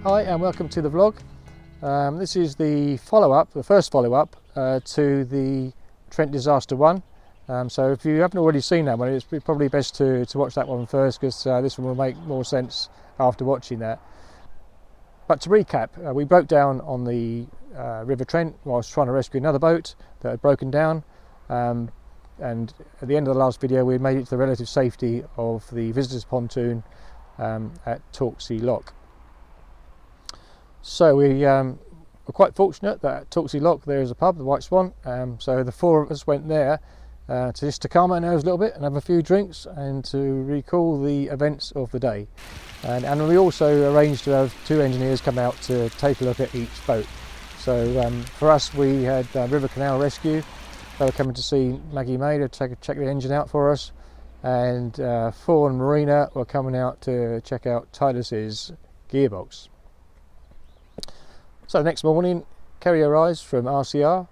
Hi and welcome to the vlog. This is the follow-up, the first follow-up to the Trent Disaster one. So if you haven't already seen that one, it's probably best to watch that one first, because this one will make more sense after watching that. But to recap, we broke down on the River Trent whilst trying to rescue another boat that had broken down. And at the end of the last video, we made it to the relative safety of the visitors pontoon at Torksey Lock. So we were quite fortunate that at Torksey Lock there is a pub, the White Swan. So the four of us went there to calm our nerves a little bit and have a few drinks and to recall the events of the day. And we also arranged to have two engineers come out to take a look at each boat. So for us, we had River Canal Rescue. They were coming to see Maggie May to check the engine out for us, and Fawn Marina were coming out to check out Titus's gearbox. So the next morning, Kerry arrives from RCR,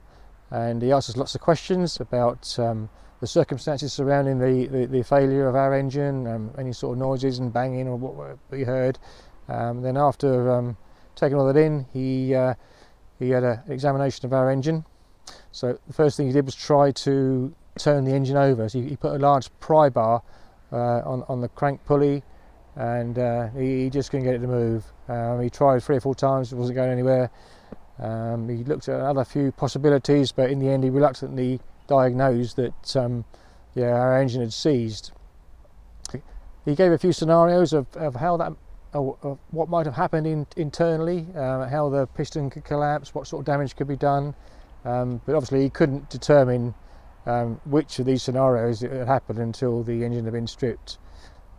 and he asked us lots of questions about the circumstances surrounding the failure of our engine, any sort of noises and banging or what we heard. Then after taking all that in, he had an examination of our engine. So the first thing he did was try to turn the engine over. So he put a large pry bar on the crank pulley, and he just couldn't get it to move. He tried 3 or 4 times, it wasn't going anywhere. He looked at another few possibilities, but in the end he reluctantly diagnosed that our engine had seized. He gave a few scenarios of how that, of what might have happened internally, how the piston could collapse, what sort of damage could be done, but obviously he couldn't determine which of these scenarios it had happened until the engine had been stripped.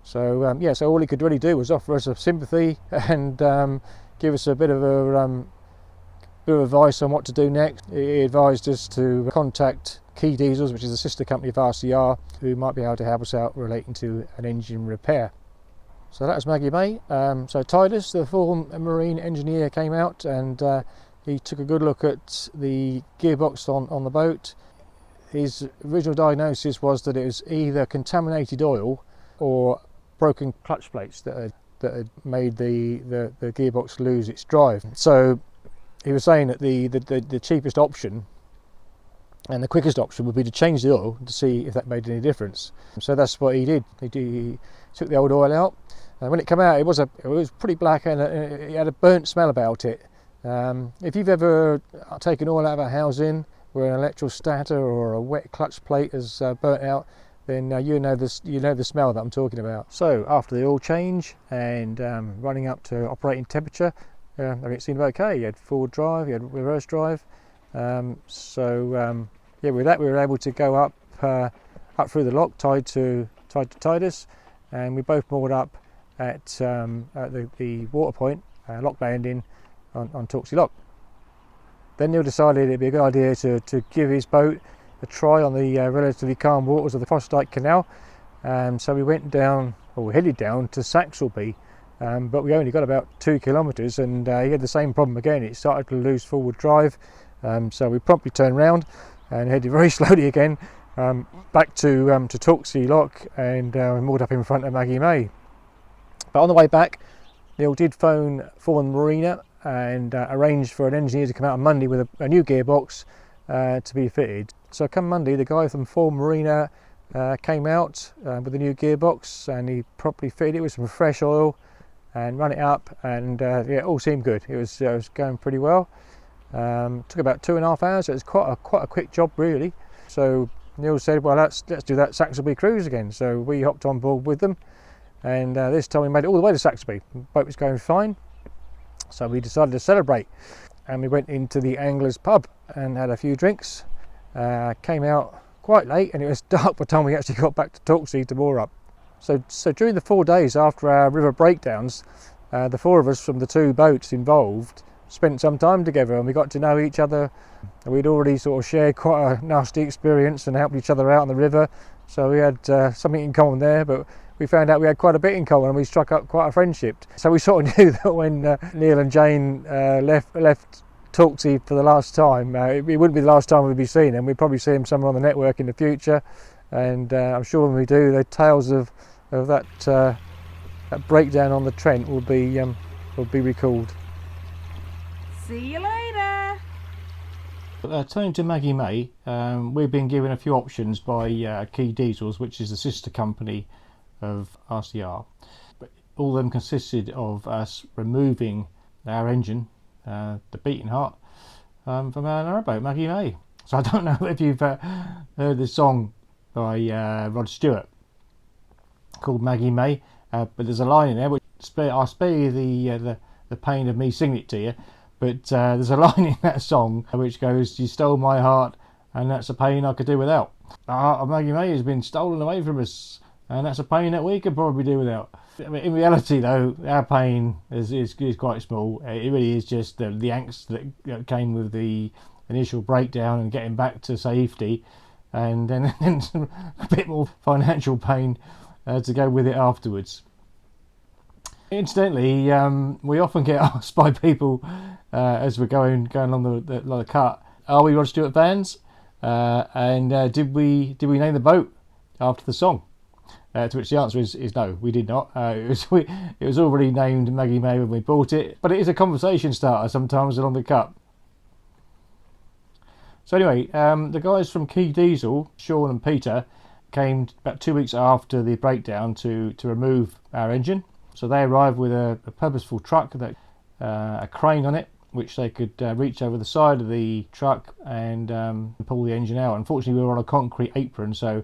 So so all he could really do was offer us a sympathy and give us a bit of advice on what to do next. He advised us to contact Key Diesels, which is the sister company of RCR, who might be able to help us out relating to an engine repair. So that was Maggie May. So Titus, the full marine engineer, came out and he took a good look at the gearbox on the boat. His original diagnosis was that it was either contaminated oil or broken clutch plates that had made the gearbox lose its drive. So he was saying that the cheapest option and the quickest option would be to change the oil to see if that made any difference. So that's what he did. He took the old oil out, and when it came out, it was pretty black and it had a burnt smell about it. If you've ever taken oil out of a housing where an electrostator or a wet clutch plate has burnt out, then you know the smell that I'm talking about. So after the oil change and running up to operating temperature, everything seemed okay. You had forward drive, you had reverse drive. With that we were able to go up through the lock, tied to Titus, and we both moored up at the water point, lock landing on Torksey Lock. Then Neil decided it'd be a good idea to give his boat a try on the relatively calm waters of the Frostite Canal. So we went down, or we headed down to Saxelby, but we only got about 2 kilometres, and he had the same problem again. It started to lose forward drive, so we promptly turned round and headed very slowly again back to Torksey Lock, and we moored up in front of Maggie May. But on the way back, Neil did phone Fawn Marina and arranged for an engineer to come out on Monday with a new gearbox to be fitted. So come Monday, the guy from Fawn Marina came out with a new gearbox, and he properly fitted it with some fresh oil and run it up, and it all seemed good. It was going pretty well. Took about 2.5 hours. So it was quite a quick job really. So Neil said, well, let's do that Saxelby cruise again. So we hopped on board with them, and this time we made it all the way to Saxelby. The boat was going fine, so we decided to celebrate, and we went into the Anglers pub and had a few drinks. Came out quite late, and it was dark by the time we actually got back to Torksey to moor up. So during the 4 days after our river breakdowns, the 4 of us from the 2 boats involved spent some time together, and we got to know each other. We'd already sort of shared quite a nasty experience and helped each other out on the river, so we had something in common there, but we found out we had quite a bit in common, and we struck up quite a friendship. So we sort of knew that when Neil and Jane left Torksey for the last time, it wouldn't be the last time we'd be seeing them. We'd probably see them somewhere on the network in the future, and I'm sure when we do, the tales of that breakdown on the Trent will be recalled. See you later. Turning to Maggie May, we've been given a few options by Key Diesels, which is the sister company of RCR. But all of them consisted of us removing our engine, the beating heart, from our narrowboat, Maggie May. So I don't know if you've heard the song by Rod Stewart called Maggie May, but there's a line in there which I'll spare you the pain of me singing it to you. But there's a line in that song which goes, "You stole my heart, and that's a pain I could do without." The heart of Maggie May has been stolen away from us, and that's a pain that we could probably do without. I mean, in reality, though, our pain is quite small. It really is just the angst that came with the initial breakdown and getting back to safety, and then a bit more financial pain to go with it afterwards. Incidentally, we often get asked by people as we're going along the cut, are we Rod Stewart fans? And did we name the boat after the song? To which the answer is no, we did not. It was already named Maggie May when we bought it, but it is a conversation starter sometimes along the cut. So anyway, the guys from Key Diesel, Sean and Peter, came about 2 weeks after the breakdown to remove our engine. So they arrived with a purposeful truck that a crane on it, which they could reach over the side of the truck and pull the engine out. Unfortunately, we were on a concrete apron, so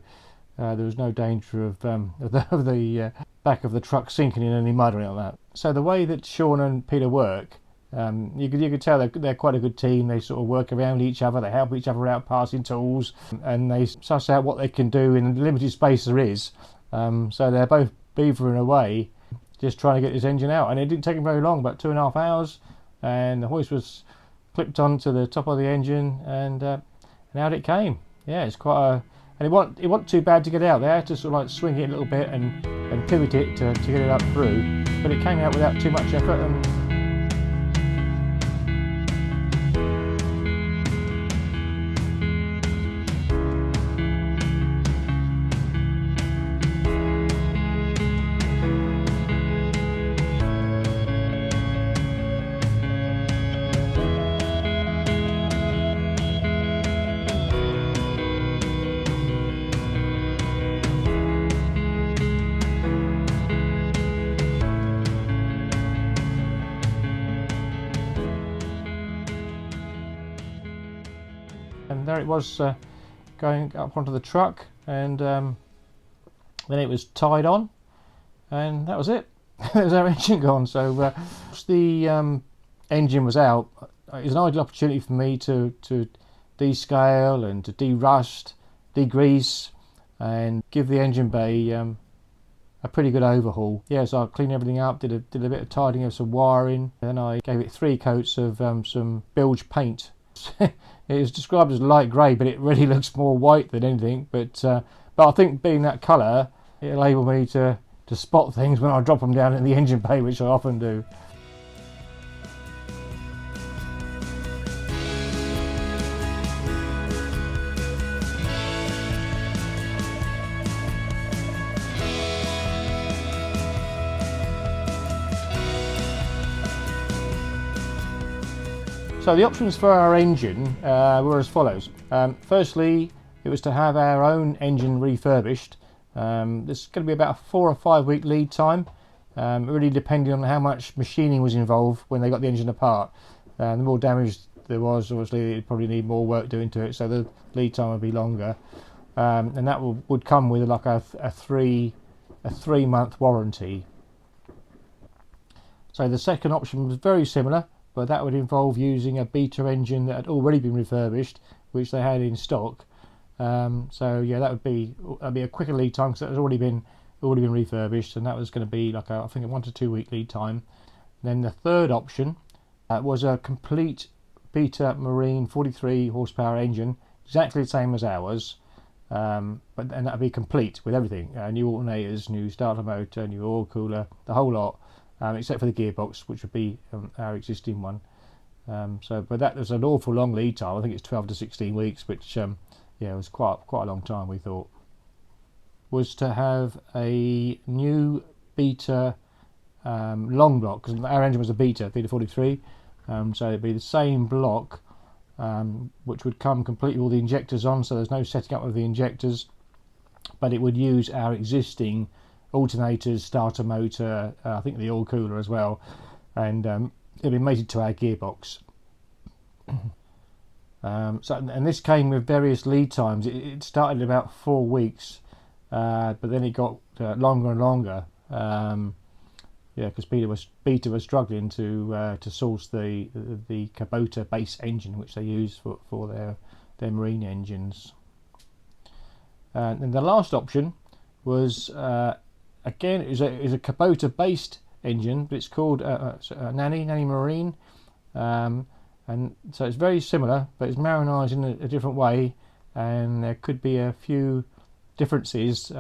there was no danger of the back of the truck sinking in any mud or anything like that. So the way that Sean and Peter work, you could tell they're quite a good team. They sort of work around each other, they help each other out passing tools, and they suss out what they can do in the limited space there is. So they're both beavering away, just trying to get this engine out, and it didn't take them very long, about 2.5 hours, and the hoist was clipped onto the top of the engine, and out it came. Yeah, it's quite and it wasn't too bad to get out. They had to sort of like swing it a little bit and pivot it to get it up through, but it came out without too much effort. And there it was, going up onto the truck, and then it was tied on, and that was it. There was our engine gone. So once the engine was out, it was an ideal opportunity for me to descale and to derust, degrease, and give the engine bay a pretty good overhaul. Yeah, so I cleaned everything up, did a bit of tidying of some wiring, then I gave it 3 coats of some bilge paint. It is described as light grey, but it really looks more white than anything. But I think being that colour, it'll enable me to spot things when I drop them down in the engine bay, which I often do. So the options for our engine were as follows. Firstly, it was to have our own engine refurbished. This is going to be about a 4 or 5 week lead time, really depending on how much machining was involved when they got the engine apart. The more damage there was, obviously it'd probably need more work doing to it, so the lead time would be longer. And that would come with like a 3-month warranty. So the second option was very similar, but that would involve using a beta engine that had already been refurbished, which they had in stock. So yeah, that'd be a quicker lead time because it has already been refurbished, and that was going to be like I think a 1 to 2 week lead time. Then the third option was a complete beta marine 43 horsepower engine, exactly the same as ours, and that'd be complete with everything: new alternators, new starter motor, new oil cooler, the whole lot. Except for the gearbox, which would be our existing one. But that was an awful long lead time. I think it's 12 to 16 weeks, which yeah, it was quite a long time. We thought was to have a new beta long block, because our engine was a beta 43, So it'd be the same block, which would come complete with all the injectors on, so there's no setting up of the injectors, but it would use our existing alternators, starter motor, I think the oil cooler as well, and it'd be mated to our gearbox. And this came with various lead times. It started at about 4 weeks, but then it got longer and longer. Yeah, because Beta was struggling to source the Kubota base engine, which they use for their marine engines. And the last option was again, it is a Kubota based engine, but it's called Nanny Marine. And so it's very similar, but it's marinized in a different way, and there could be a few differences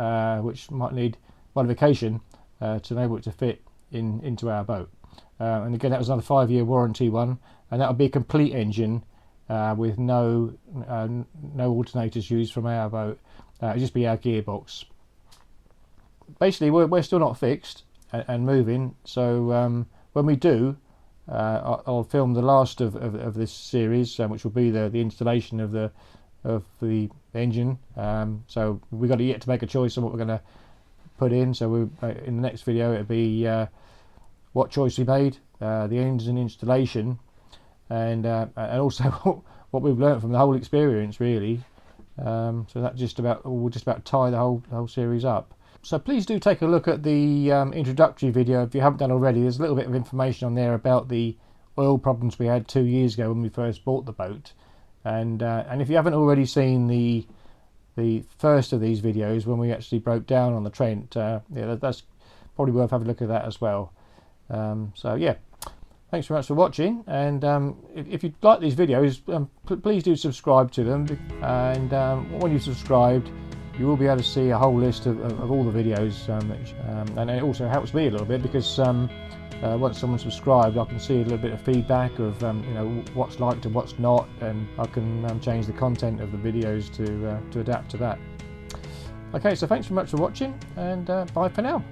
which might need modification to enable it to fit into our boat. And again, that was another 5-year warranty one, and that would be a complete engine with no alternators used from our boat. It'd just be our gearbox. Basically, we're still not fixed and moving, so when we do, I'll film the last of this series, which will be the installation of the engine. So we've got yet to make a choice on what we're going to put in. So in the next video it'll be what choice we made, the engine installation, and also what we've learnt from the whole experience, really. So that will just about tie the whole series up. So please do take a look at the introductory video if you haven't done already. There's a little bit of information on there about the oil problems we had 2 years ago when we first bought the boat, and if you haven't already seen the first of these videos when we actually broke down on the Trent, yeah, that's probably worth having a look at that as well. So yeah, thanks very much for watching, and if you like these videos, please do subscribe to them, and when you've subscribed, you will be able to see a whole list of all the videos, and it also helps me a little bit, because once someone's subscribed, I can see a little bit of feedback of what's liked and what's not, and I can change the content of the videos to adapt to that. Okay, so thanks very much for watching, and bye for now.